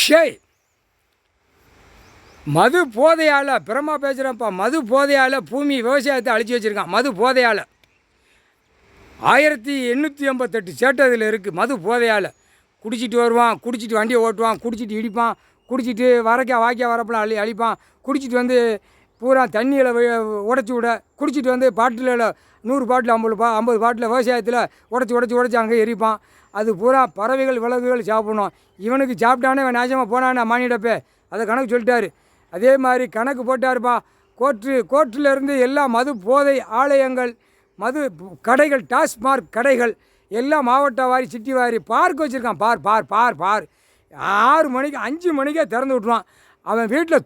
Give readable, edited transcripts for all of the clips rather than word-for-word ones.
ஷேய் மது போதையால் பிரமா பேசுகிறப்பா மது போதையால் பூமி விவசாயத்தை அழிச்சு வச்சுருக்கான். மது போதையால் 1888 சேட்டு அதில் இருக்குது. மது போதையால் குடிச்சிட்டு வருவான், குடிச்சிட்டு வண்டியை ஓட்டுவான், குடிச்சிட்டு இடிப்பான், குடிச்சிட்டு வாய்க்கா வரப்பெல்லாம் அழிப்பான், குடிச்சிட்டு வந்து பூரா தண்ணியில் உடச்சி விட, குடிச்சிட்டு வந்து பாட்டில் 100 பாட்டில் 50 பாட்டில் விவசாயத்தில் உடச்சி அங்கே எரிப்பான். அது பூரா பறவைகள் விலங்குகள் சாப்பிடணும். இவனுக்கு சாப்பிட்டானே இவன் நாசமாக போனானே மானிடப்பே, அதை கணக்கு சொல்லிட்டாரு. அதே மாதிரி கணக்கு போட்டாருப்பா. கோர்ட்டிலேருந்து எல்லா மது போதை ஆலயங்கள், மது கடைகள், டாஸ்மார்க் கடைகள் எல்லாம் மாவட்ட வாரி சிட்டி வாரி பார்க் வச்சுருக்கான். பார் 6 மணிக்கு 5 மணிக்கே திறந்து விட்ருவான். அவன் வீட்டில்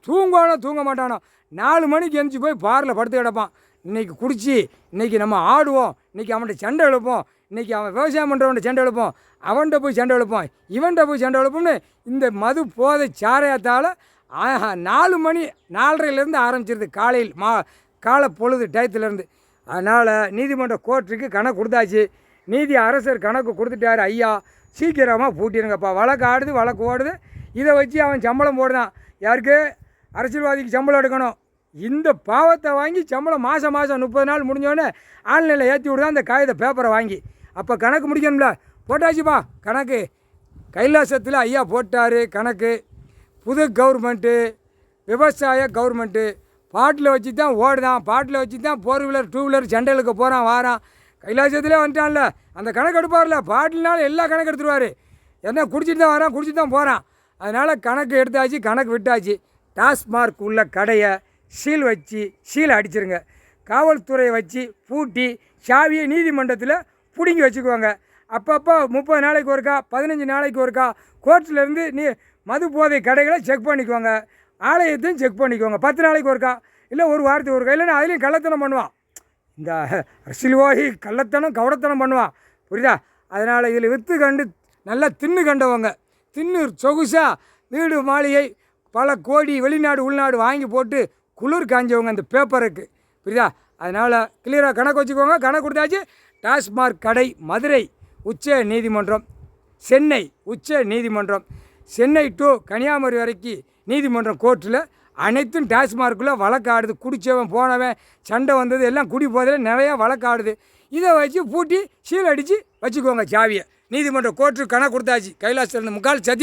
தூங்குவானோ தூங்க மாட்டானோ 4 மணிக்கு எழுந்துச்சி போய் பாரில் படுத்து கிடப்பான். இன்றைக்கி குடிச்சு இன்றைக்கி நம்ம ஆடுவோம், இன்றைக்கி அவன்கிட்ட சண்டை எழுப்போம், இன்றைக்கி அவன் விவசாயம் பண்ணுறவன்ட்ட சண்டை எழுப்போம், அவன்கிட்ட போய் சண்டை எழுப்போம், இவன்கிட்ட போய் சண்டை எழுப்போம்னு இந்த மது போதை சாரையத்தால் 4 மணி 4:30லேருந்து ஆரம்பிச்சிருது காலையில் காலை பொழுது டயத்துலேருந்து. அதனால் நீதிமன்ற கோர்ட்டுக்கு கணக்கு கொடுத்தாச்சு. நீதி அரசர் கணக்கு கொடுத்துட்டாரு. ஐயா சீக்கிரமாக பூட்டிடுங்கப்பா, வழக்கு ஓடுது. இதை வச்சு அவன் சம்பளம் போடுதான். யாருக்கு? அரசியல்வாதிக்கு சம்பளம் எடுக்கணும். இந்த பாவத்தை வாங்கி சம்பளம் மாதம் 30 நாள் முடிஞ்சோடனே ஆன்லைனில் ஏற்றி விடுதான் அந்த காகித பேப்பரை வாங்கி. அப்போ கணக்கு முடிக்கணும்ல, போட்டாச்சுப்பா கணக்கு. கைலாசத்தில் ஐயா போட்டார் கணக்கு. புது கவர்மெண்ட்டு, விவசாய கவர்மெண்ட்டு, பாட்டில் வச்சு தான் ஓடுதான், பாட்டில் வச்சு தான் 4 வீலர் 2 வீலர் சண்டைகளுக்கு போகிறான் வாரான். கைலாசத்துலேயே வந்துட்டான்ல, அந்த கணக்கு எடுப்பார்ல, பாட்டில்னாலும் எல்லா கணக்கு எடுத்துருவார். என்ன குடிச்சிட்டு தான் வரான், குடிச்சிட்டு தான் போகிறான். அதனால் கணக்கு எடுத்தாச்சு, கணக்கு விட்டாச்சு. டாஸ்மார்க் உள்ள கடையை சீல் அடிச்சிருங்க. காவல்துறையை வச்சு பூட்டி சாவியை நீதிமன்றத்தில் பிடுங்கி வச்சுக்குவாங்க. அப்பப்போ 30 நாளைக்கு ஒருக்கா, 15 நாளைக்கு ஒருக்கா கோர்ட்டிலேருந்து மது போதை கடைகளை செக் பண்ணிக்குவாங்க. ஆலயத்தையும் செக் பண்ணிக்குவாங்க. 10 நாளைக்கு ஒருக்கா, இல்லை ஒரு வாரத்துக்கு ஒருக்கா. இல்லைன்னா அதுலேயும் கள்ளத்தனம் பண்ணுவான். இந்த அரசியல்வாதி கவடத்தனம் பண்ணுவான், புரியுதா? அதனால் இதில் விற்று கண்டு நல்லா தின்னு கண்டவங்க, தின்னு சொகுசாக வீடு மாளிகை பல கோடி வெளிநாடு உள்நாடு வாங்கி போட்டு குளிர் காஞ்சவங்க இந்த பேப்பருக்கு, புரியுதா? அதனால் கிளியராக கணக்கு வச்சுக்கோங்க. கணக்கு கொடுத்தாச்சு. டாஸ்மார்க் கடை மதுரை உச்ச நீதிமன்றம், சென்னை உச்ச நீதிமன்றம், சென்னை டு கன்னியாகுமரி வரைக்கும் நீதிமன்றம் கோர்ட்டில் அனைத்தும் டாஸ்மார்க்குள்ளே வழக்காடுது. குடித்தவன் போனவன் சண்டை வந்தது எல்லாம் குடி போதில் நிறையா வழக்காடுது. இதை வச்சு பூட்டி சீல் அடித்து வச்சுக்கோங்க சாவியை. நீதிமன்ற கோர்ட்டுக்கு கணக்கு கொடுத்தாச்சு. கைலாசத்தில் 3/4 சதி